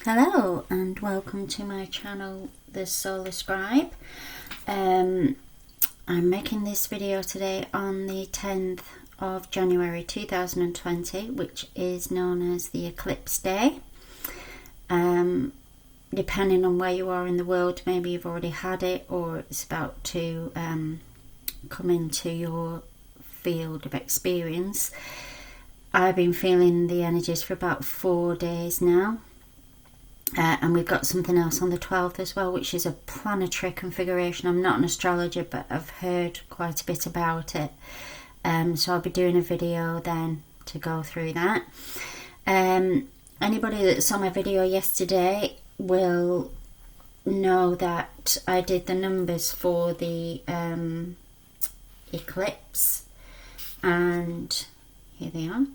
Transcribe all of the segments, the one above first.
Hello and welcome to my channel, the Solar Scribe. I'm making this video today on the 10th of January 2020, which is known as the eclipse day. Depending on where you are in the world, maybe you've already had it or it's about to come into your field of experience. I've been feeling the energies for about 4 days now. And we've got something else on the 12th as well, which is a planetary configuration. I'm not an astrologer, but I've heard quite a bit about it. So I'll be doing a video then to go through that. Anybody that saw my video yesterday will know that I did the numbers for the eclipse. And here they are.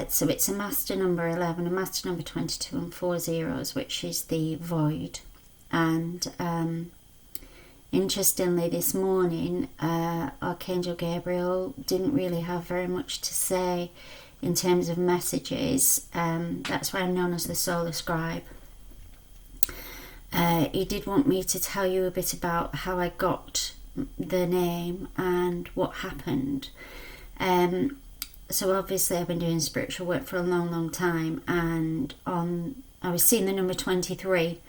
So it's a master number 11, a master number 22 and 4 zeros, which is the void. And interestingly, this morning, Archangel Gabriel didn't really have very much to say in terms of messages. That's why I'm known as the Solar Scribe. He did want me to tell you a bit about how I got the name and what happened. So obviously I've been doing spiritual work for a long time, and I was seeing the number 23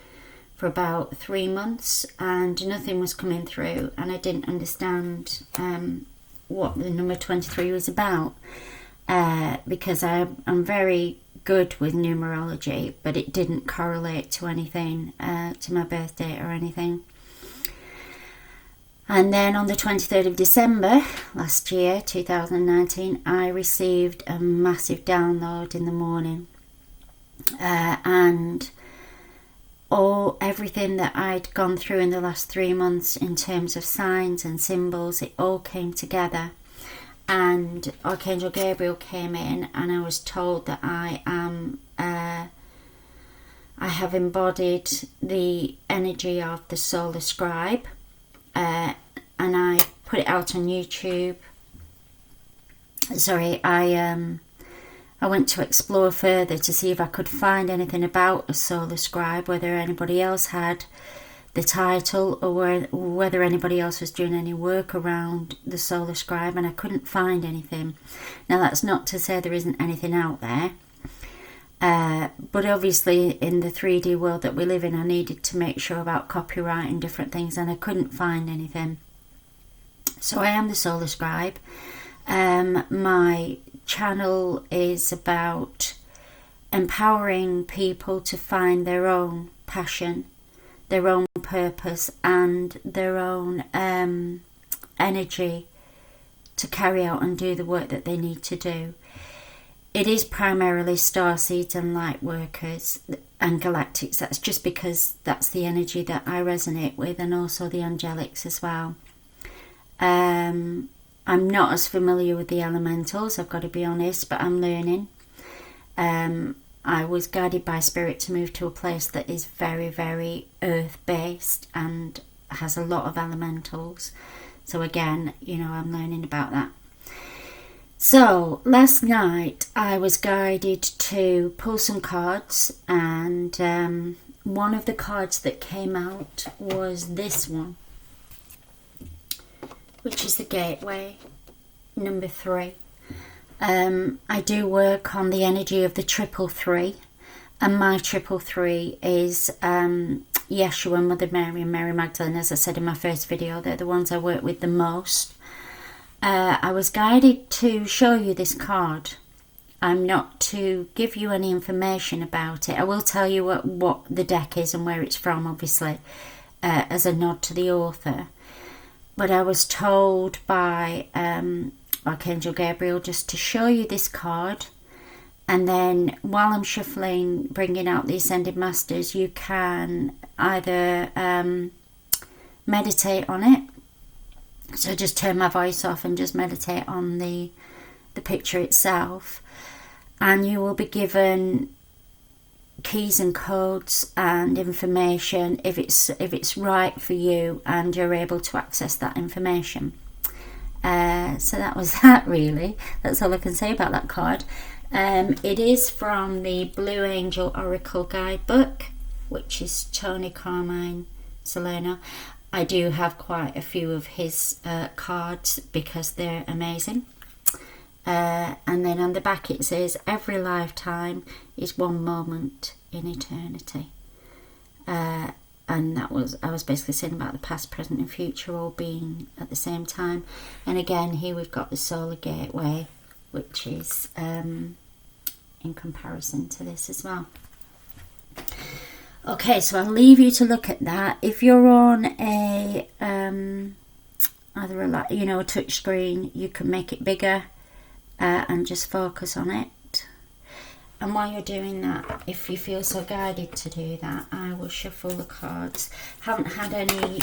for about 3 months and nothing was coming through, and I didn't understand what the number 23 was about, because I'm very good with numerology, but it didn't correlate to anything, to my birth date or anything. And then on the 23rd of December last year, 2019, I received a massive download in the morning. And everything that I'd gone through in the last 3 months in terms of signs and symbols, it all came together. And Archangel Gabriel came in, and I was told that I have embodied the energy of the Solar Scribe. And I put it out on YouTube. I went to explore further to see if I could find anything about a Solar Scribe, whether anybody else had the title or whether anybody else was doing any work around the Solar Scribe, and I couldn't find anything. Now that's not to say there isn't anything out there. But obviously in the 3D world that we live in, I needed to make sure about copyright and different things, and I couldn't find anything. So I am the Solar Scribe. My channel is about empowering people to find their own passion, their own purpose, and their own energy to carry out and do the work that they need to do. It is primarily starseeds and light workers and galactics. That's just because that's the energy that I resonate with, and also the angelics as well. I'm not as familiar with the elementals, I've got to be honest, but I'm learning. I was guided by spirit to move to a place that is very, very earth-based and has a lot of elementals. So again, I'm learning about that. So last night I was guided to pull some cards, and one of the cards that came out was this one, which is the gateway, number 3. I do work on the energy of the 333, and my 333 is Yeshua, Mother Mary and Mary Magdalene. As I said in my first video, they're the ones I work with the most. I was guided to show you this card. I'm not to give you any information about it. I will tell you what the deck is and where it's from, obviously, as a nod to the author. But I was told by Archangel Gabriel just to show you this card, and then while I'm shuffling, bringing out the Ascended Masters, you can either meditate on it. So just turn my voice off and just meditate on the picture itself, and you will be given keys and codes and information if it's right for you and you're able to access that information. So that was that, really. That's all I can say about that card. It is from the Blue Angel Oracle Guidebook, which is Tony Carmine Salerno. I do have quite a few of his cards because they're amazing. And then on the back it says, every lifetime is one moment in eternity. And I was basically saying about the past, present and future all being at the same time. And again, here we've got the solar gateway, which is in comparison to this as well. Okay, so I'll leave you to look at that. If you're on a either a touch screen, you can make it bigger and just focus on it. And while you're doing that, if you feel so guided to do that, I will shuffle the cards. Haven't had any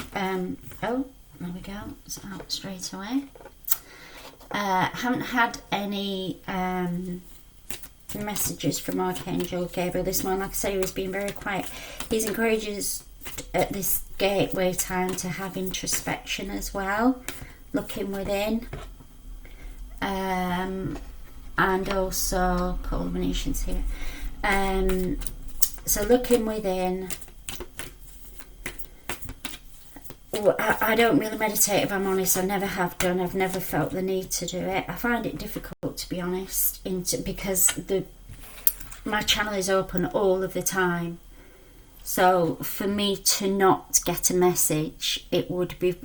oh, there we go, it's out straight away. Haven't had any messages from Archangel Gabriel this morning. Like I say, he's been very quiet. He's encouraged us at this gateway time to have introspection as well, looking within, and also pull the Venetians here. So looking within. I don't really meditate, if I'm honest. I never have done. I've never felt the need to do it. I find it difficult, to be honest, because my channel is open all of the time. So for me to not get a message, it would be,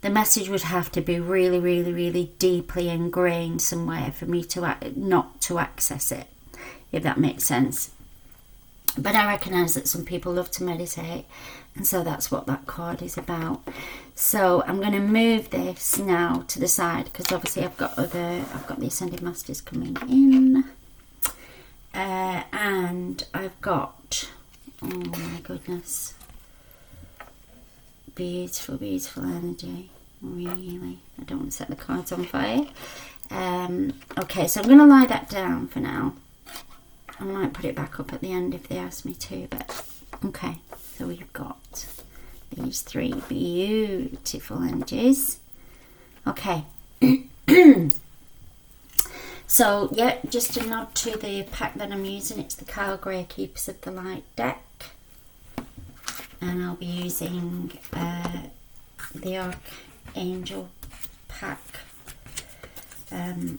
the message would have to be really, really, really deeply ingrained somewhere for me to not to access it, if that makes sense. But I recognise that some people love to meditate, and so that's what that card is about. So I'm going to move this now to the side, because obviously I've got the Ascended Masters coming in, and I've got, oh my goodness, beautiful, beautiful energy. Really, I don't want to set the cards on fire. Okay, so I'm going to lie that down for now. I might put it back up at the end if they ask me to, but okay. So we've got these three beautiful energies. Okay. So, yeah, just a nod to the pack that I'm using. It's the Kyle Gray Keepers of the Light deck. And I'll be using the Archangel pack when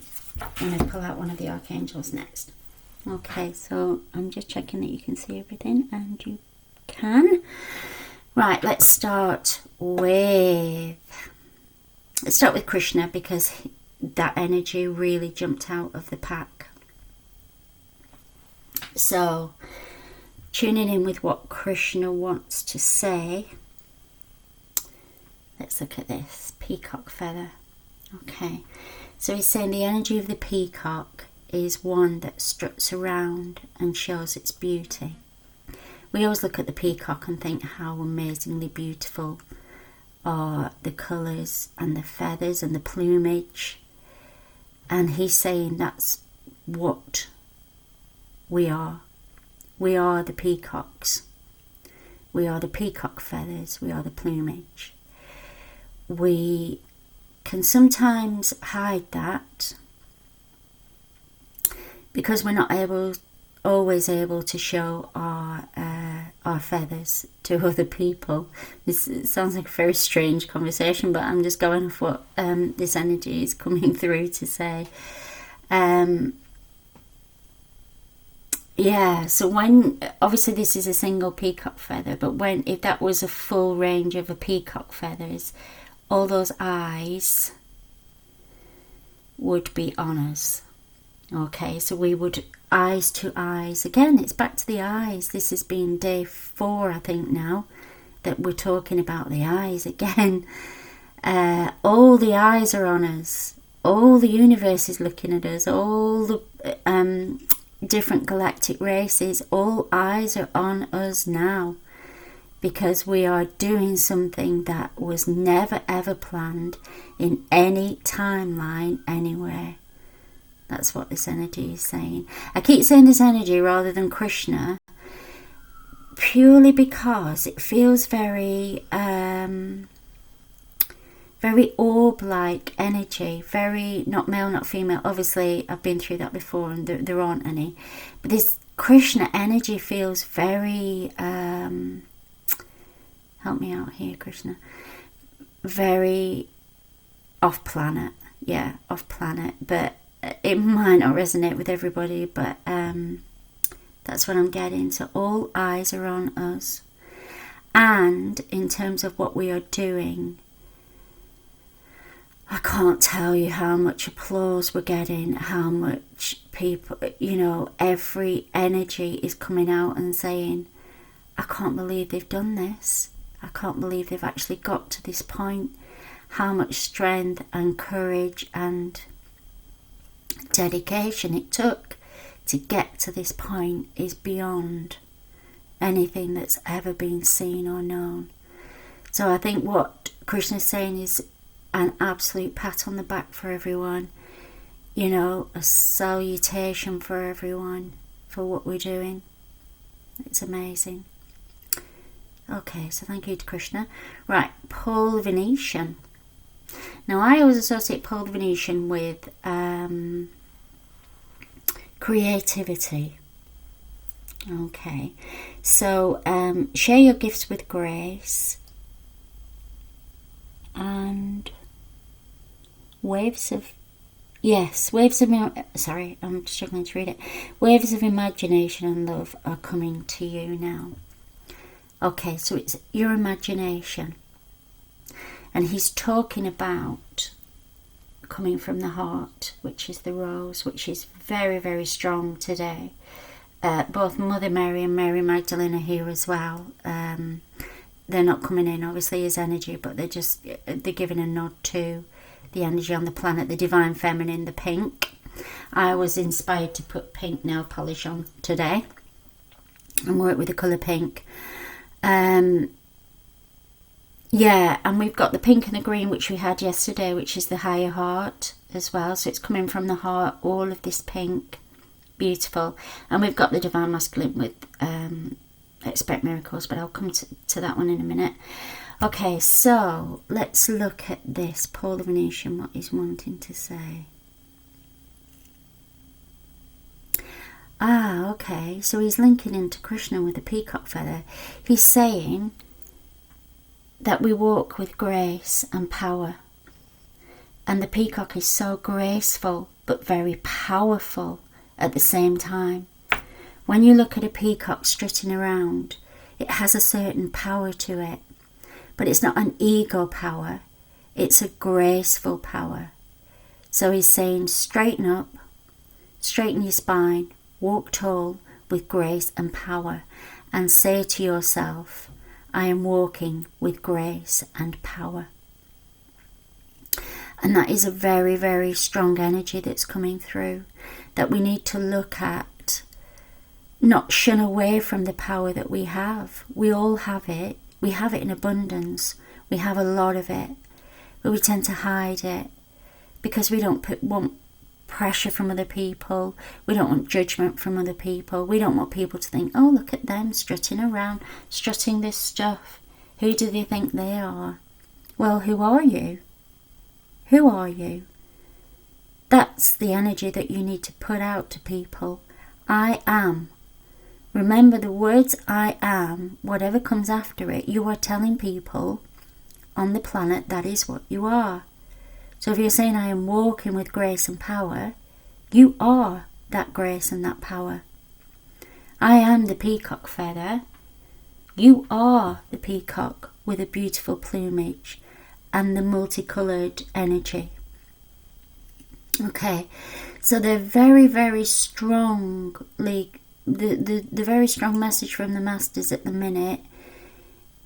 I pull out one of the Archangels next. Okay, so I'm just checking that you can see everything, and you can. Right, let's start with Krishna, because that energy really jumped out of the pack. So, tuning in with what Krishna wants to say. Let's look at this peacock feather. Okay, so he's saying the energy of the peacock is one that struts around and shows its beauty. We always look at the peacock and think how amazingly beautiful are the colours and the feathers and the plumage. And he's saying that's what we are. We are the peacocks. We are the peacock feathers. We are the plumage. We can sometimes hide that because we're not always able to show our feathers to other people. This sounds like a very strange conversation, but I'm just going off what this energy is coming through to say. Yeah, so when, obviously this is a single peacock feather, but if that was a full range of a peacock feathers, all those eyes would be on us. Okay, so we would eyes to eyes. Again, it's back to the eyes. This has been day 4, I think now, that we're talking about the eyes again. All the eyes are on us. All the universe is looking at us. All the different galactic races, all eyes are on us now. Because we are doing something that was never ever planned in any timeline anywhere. That's what this energy is saying. I keep saying this energy rather than Krishna, purely because it feels very very orb-like energy, very not male, not female. Obviously, I've been through that before and there aren't any. But this Krishna energy feels very, help me out here, Krishna, very off-planet. Yeah, off-planet. But it might not resonate with everybody, but that's what I'm getting. So all eyes are on us. And in terms of what we are doing, I can't tell you how much applause we're getting, how much people, you know, every energy is coming out and saying, I can't believe they've done this. I can't believe they've actually got to this point. How much strength and courage and dedication it took to get to this point is beyond anything that's ever been seen or known. So I think what Krishna's saying is an absolute pat on the back for everyone, you know, a salutation for everyone for what we're doing. It's amazing. Okay, so thank you to Krishna. Right, Paul Venetian. Now I always associate Paul Venetian with creativity. Okay, so share your gifts with grace, and waves of sorry, I'm struggling to read it. Waves of imagination and love are coming to you now. Okay, so it's your imagination, and he's talking about coming from the heart, which is the rose, which is very, very strong today. Both Mother Mary and Mary Magdalene are here as well. They're not coming in obviously as energy, but they're giving a nod to the energy on the planet, the divine feminine, the pink. I was inspired to put pink nail polish on today and work with the colour pink. Yeah, and we've got the pink and the green, which we had yesterday, which is the higher heart as well. So it's coming from the heart, all of this pink. Beautiful. And we've got the divine masculine with expect miracles, but I'll come to that one in a minute. Okay, so let's look at this. Paul the Venetian, what he's wanting to say. Okay, so he's linking into Krishna with the peacock feather. He's saying that we walk with grace and power. And the peacock is so graceful, but very powerful at the same time. When you look at a peacock strutting around, it has a certain power to it. But it's not an ego power. It's a graceful power. So he's saying straighten up, straighten your spine, walk tall with grace and power, and say to yourself, I am walking with grace and power. And that is a very, very strong energy that's coming through, that we need to look at, not shun away from the power that we have. We all have it. We have it in abundance. We have a lot of it. But we tend to hide it because we don't want pressure from other people. We don't want judgment from other people. We don't want people to think, oh, look at them strutting around, strutting this stuff. Who do they think they are? Well, who are you? Who are you? That's the energy that you need to put out to people. I am. Remember the words I am, whatever comes after it, you are telling people on the planet that is what you are. So if you're saying I am walking with grace and power, you are that grace and that power. I am the peacock feather. You are the peacock with a beautiful plumage and the multicoloured energy. Okay, so they're very, very strongly, the very strong message from the masters at the minute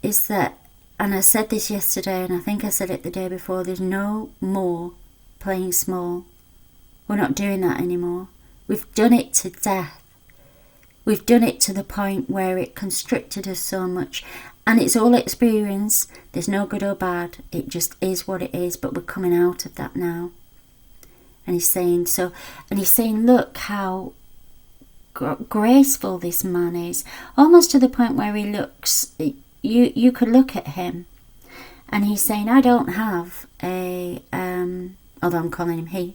is that, and I said this yesterday and I think I said it the day before, there's no more playing small. We're not doing that anymore. We've done it to death. We've done it to the point where it constricted us so much. And it's all experience. There's no good or bad. It just is what it is. But we're coming out of that now. And he's saying so. And he's saying, look how graceful this man is. Almost to the point where he looks. You could look at him And he's saying, I don't have a, although I'm calling him he,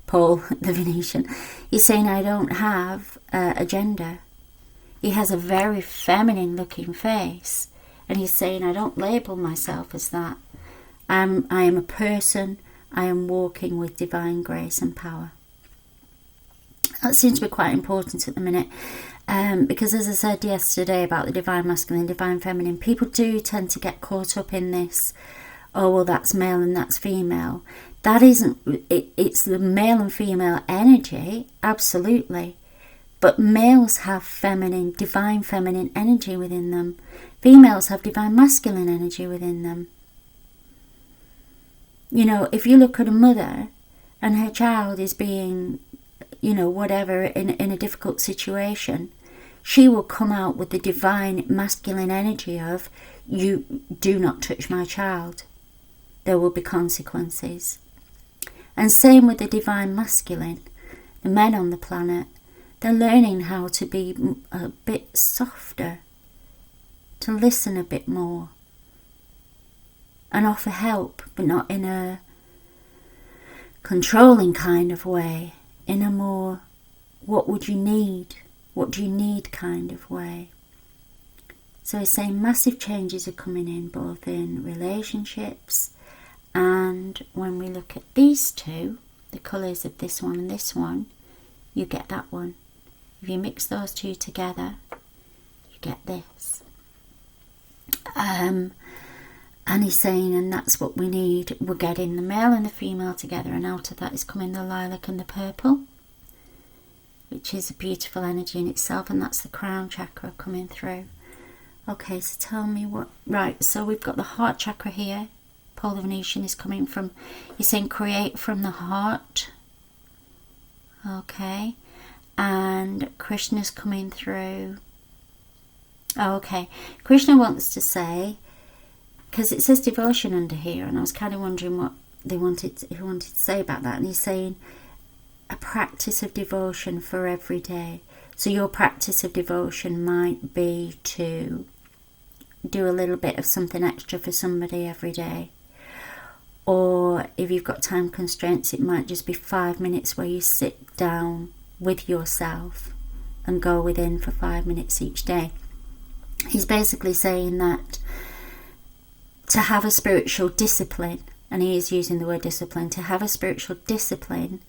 Paul, the Venetian. He's saying, I don't have a gender. He has a very feminine looking face. And he's saying, I don't label myself as that. I am a person. I am walking with divine grace and power. That seems to be quite important at the minute. Because as I said yesterday about the divine masculine, divine feminine, people do tend to get caught up in this. Oh, well, that's male and that's female. That isn't, it's the male and female energy, absolutely. But males have feminine, divine feminine energy within them. Females have divine masculine energy within them. You know, if you look at a mother and her child is being, you know, whatever, in a difficult situation, she will come out with the divine masculine energy of, you do not touch my child. There will be consequences. And same with the divine masculine. The men on the planet, they're learning how to be a bit softer, to listen a bit more, and offer help, but not in a controlling kind of way, in a more, what would you need? What do you need kind of way. So he's saying massive changes are coming in, both in relationships, and when we look at these two, the colours of this one and this one, you get that one. If you mix those two together, you get this. And he's saying, and that's what we need. We're getting the male and the female together, and out of that is coming the lilac and the purple, which is a beautiful energy in itself, and that's the crown chakra coming through. Okay, so tell me what... Right, so we've got the heart chakra here. Paul the Venetian is coming from... He's saying create from the heart. Okay. And Krishna's coming through. Oh, okay. Krishna wants to say... Because it says devotion under here, and I was kind of wondering what he wanted to say about that. And he's saying a practice of devotion for every day. So your practice of devotion might be to do a little bit of something extra for somebody every day. Or if you've got time constraints, it might just be 5 minutes where you sit down with yourself and go within for 5 minutes each day. He's basically saying that to have a spiritual discipline, and he is using the word discipline, to have a spiritual discipline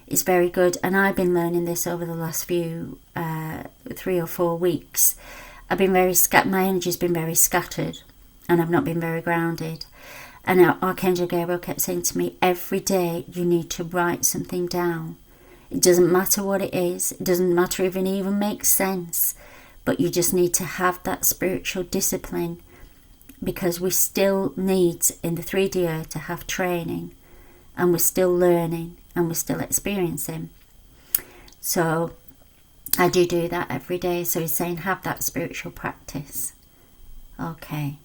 is very good. And I've been learning this over the last few 3 or 4 weeks. I've been my energy's been very scattered, and I've not been very grounded. And Archangel Gabriel kept saying to me, every day you need to write something down. It doesn't matter what it is. It doesn't matter if it even makes sense. But you just need to have that spiritual discipline, because we still need, in the 3D earth, to have training. And we're still learning, and we're still experiencing. So I do that every day. So he's saying have that spiritual practice. Okay.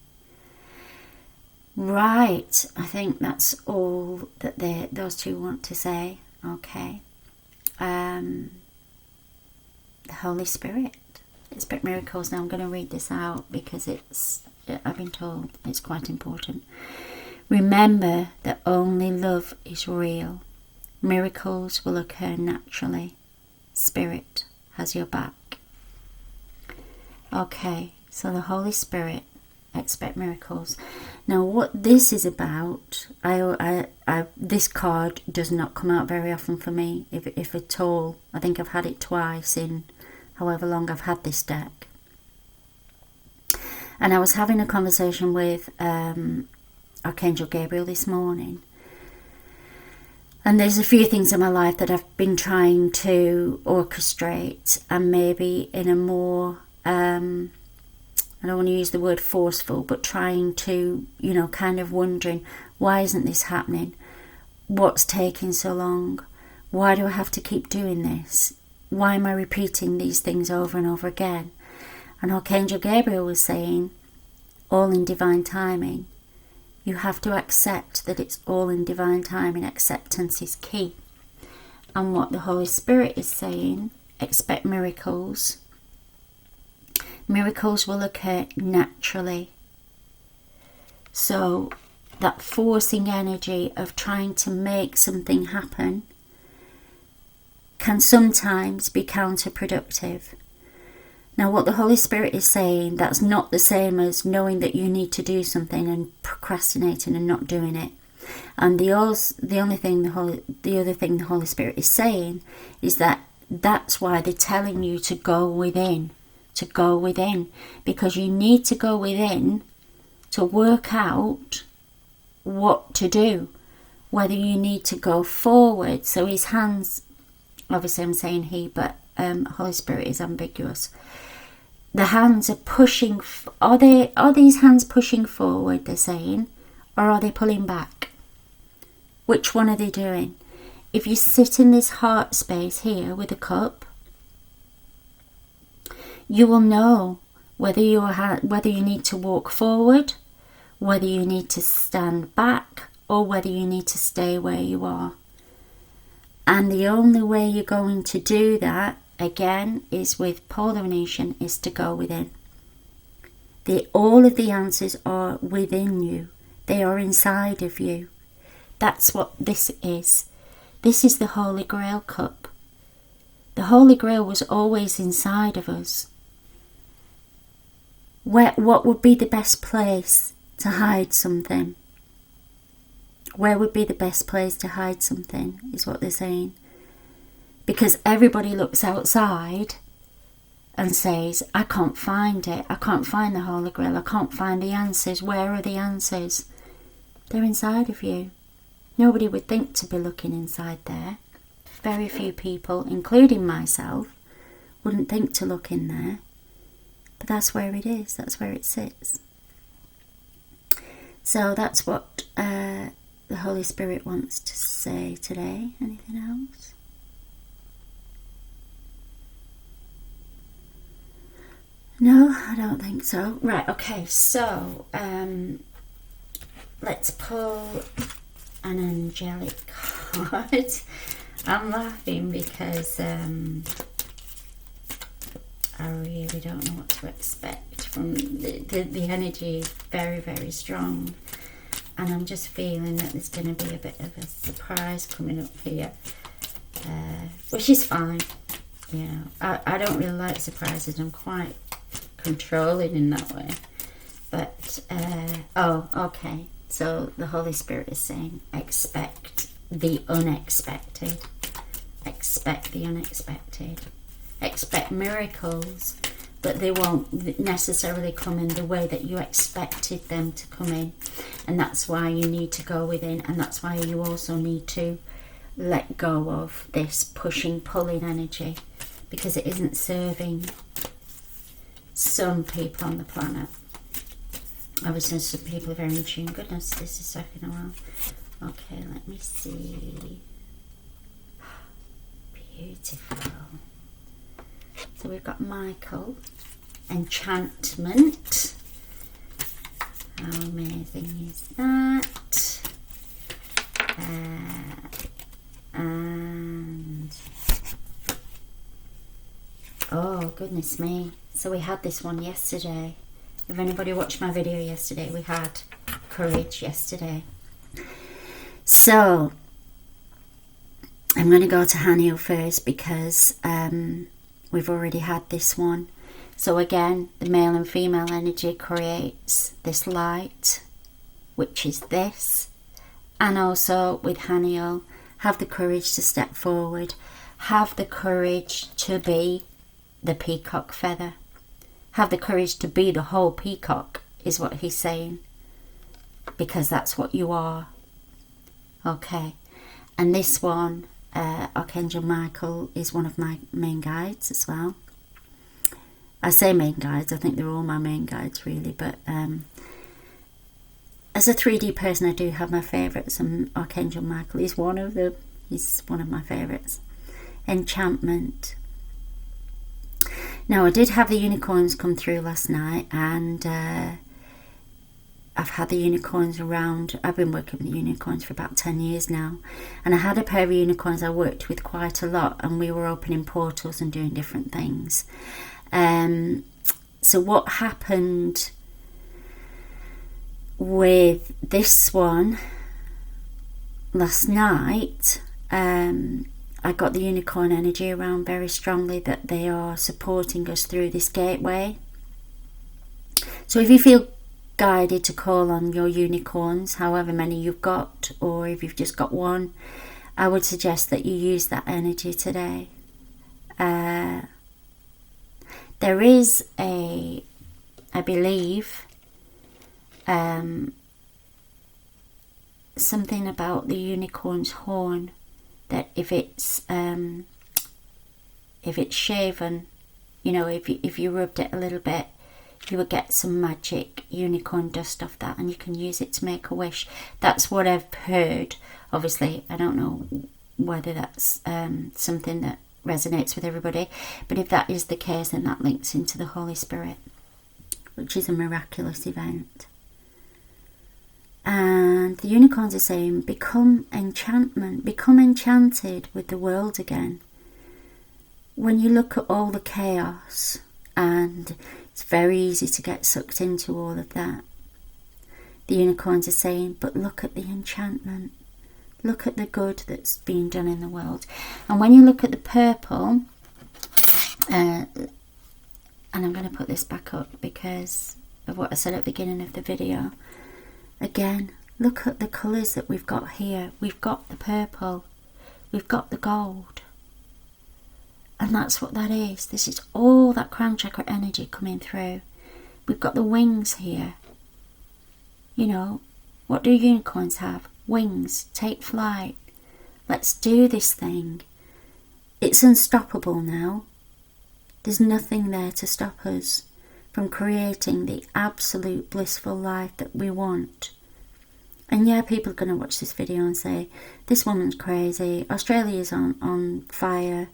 Right, I think that's all that those two want to say. Okay. The Holy Spirit. Expect miracles. Now I'm going to read this out because I've been told it's quite important. Remember that only love is real. Miracles will occur naturally. Spirit has your back. Okay, so the Holy Spirit. Expect miracles. Now what this is about, this card does not come out very often for me, if at all. I think I've had it twice in however long I've had this deck. And I was having a conversation with Archangel Gabriel this morning, and there's a few things in my life that I've been trying to orchestrate, and maybe in a more I don't want to use the word forceful, but trying to, kind of wondering, why isn't this happening? What's taking so long? Why do I have to keep doing this? Why am I repeating these things over and over again? And Archangel Gabriel was saying, all in divine timing. You have to accept that it's all in divine timing. Acceptance is key. And what the Holy Spirit is saying, expect miracles. Miracles will occur naturally. So that forcing energy of trying to make something happen can sometimes be counterproductive. Now, what the Holy Spirit is saying, that's not the same as knowing that you need to do something and procrastinating and not doing it. And the other thing the Holy Spirit is saying is that that's why they're telling you to go within, because you need to go within to work out what to do, whether you need to go forward. So his hands, obviously I'm saying he, but Holy Spirit is ambiguous. The hands are pushing. Are these hands pushing forward, they're saying, or are they pulling back? Which one are they doing? If you sit in this heart space here with a cup, you will know whether you need to walk forward, whether you need to stand back, or whether you need to stay where you are. And the only way you're going to do that, again, is with Paul the Venetian, is to go within. All of the answers are within you. They are inside of you. That's what this is. This is the Holy Grail cup. The Holy Grail was always inside of us. What would be the best place to hide something? Where would be the best place to hide something, is what they're saying. Because everybody looks outside and says, I can't find it. I can't find the Holy Grail. I can't find the answers. Where are the answers? They're inside of you. Nobody would think to be looking inside there. Very few people, including myself, wouldn't think to look in there. But that's where it is. That's where it sits. So that's what the Holy Spirit wants to say today. Anything else? No, I don't think so. Right, okay, so let's pull an angelic card. I'm laughing because I really don't know what to expect from the energy is very, very strong, and I'm just feeling that there's going to be a bit of a surprise coming up here, which is fine. You know, I don't really like surprises. I'm quite controlling in that way, but okay, so the Holy Spirit is saying expect the unexpected, expect the unexpected, expect miracles, but they won't necessarily come in the way that you expected them to come in. And that's why you need to go within, and that's why you also need to let go of this pushing, pulling energy, because it isn't serving some people on the planet. Obviously some people are very in tune. Goodness, this is taking a while. Okay, let me see. Beautiful. So we've got Michael, enchantment. How amazing is that? And oh goodness me, so we had this one yesterday. If anybody watched my video yesterday, we had courage yesterday. So I'm going to go to Hanael first because we've already had this one. So again, the male and female energy creates this light, which is this. And also with Hanael, have the courage to step forward. Have the courage to be the peacock feather. Have the courage to be the whole peacock, is what he's saying. Because that's what you are. Okay. And this one, Archangel Michael, is one of my main guides as well. I say main guides, I think they're all my main guides really, but as a 3D person I do have my favourites, and Archangel Michael is one of them. He's one of my favourites. Enchantment. Now I did have the unicorns come through last night, and I've had the unicorns around. I've been working with unicorns for about 10 years now, and I had a pair of unicorns I worked with quite a lot, and we were opening portals and doing different things. So what happened with this one last night, I got the unicorn energy around very strongly, that they are supporting us through this gateway. So if you feel guided to call on your unicorns, however many you've got, or if you've just got one, I would suggest that you use that energy today. There is I believe, something about the unicorn's horn, that if it's shaven, you know, if you rubbed it a little bit, you would get some magic unicorn dust off that, and you can use it to make a wish. That's what I've heard. Obviously, I don't know whether that's something that resonates with everybody, but if that is the case, then that links into the Holy Spirit, which is a miraculous event. And the unicorns are saying, become enchanted with the world again. When you look at all the chaos, and it's very easy to get sucked into all of that, the unicorns are saying, but look at the enchantment. Look at the good that's being done in the world. And when you look at the purple, and I'm going to put this back up because of what I said at the beginning of the video. Again, look at the colours that we've got here. We've got the purple. We've got the gold. And that's what that is. This is all that crown chakra energy coming through. We've got the wings here. You know, what do unicorns have? Wings. Take flight. Let's do this thing. It's unstoppable now. There's nothing there to stop us from creating the absolute blissful life that we want. And yeah, people are going to watch this video and say, this woman's crazy. Australia's on fire.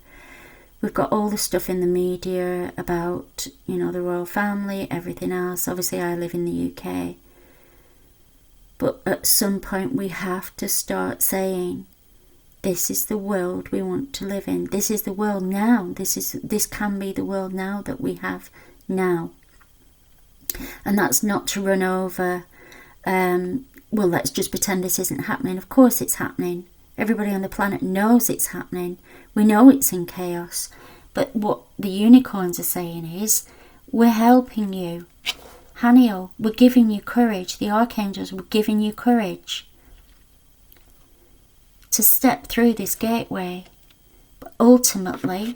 We've got all the stuff in the media about, you know, the royal family, everything else. Obviously, I live in the UK. But at some point, we have to start saying, this is the world we want to live in. This is the world now. This can be the world now that we have now. And that's not to run over, well, let's just pretend this isn't happening. Of course it's happening. Everybody on the planet knows it's happening. We know it's in chaos. But what the unicorns are saying is, we're helping you. Hanael, we're giving you courage. The Archangels, we're giving you courage to step through this gateway. But ultimately,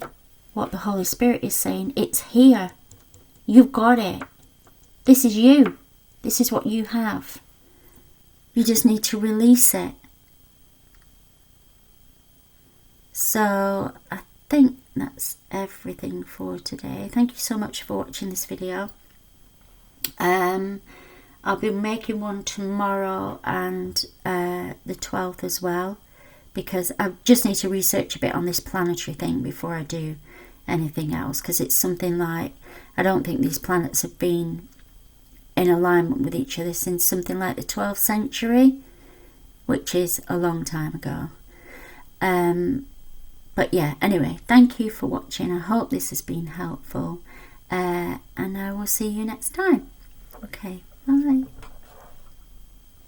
what the Holy Spirit is saying, it's here. You've got it. This is you. This is what you have. You just need to release it. So I think that's everything for today. Thank you so much for watching this video. I'll be making one tomorrow and the 12th as well, because I just need to research a bit on this planetary thing before I do anything else, because it's something like, I don't think these planets have been in alignment with each other since something like the 12th century, which is a long time ago. But yeah, anyway, thank you for watching. I hope this has been helpful, and I will see you next time. Okay, bye.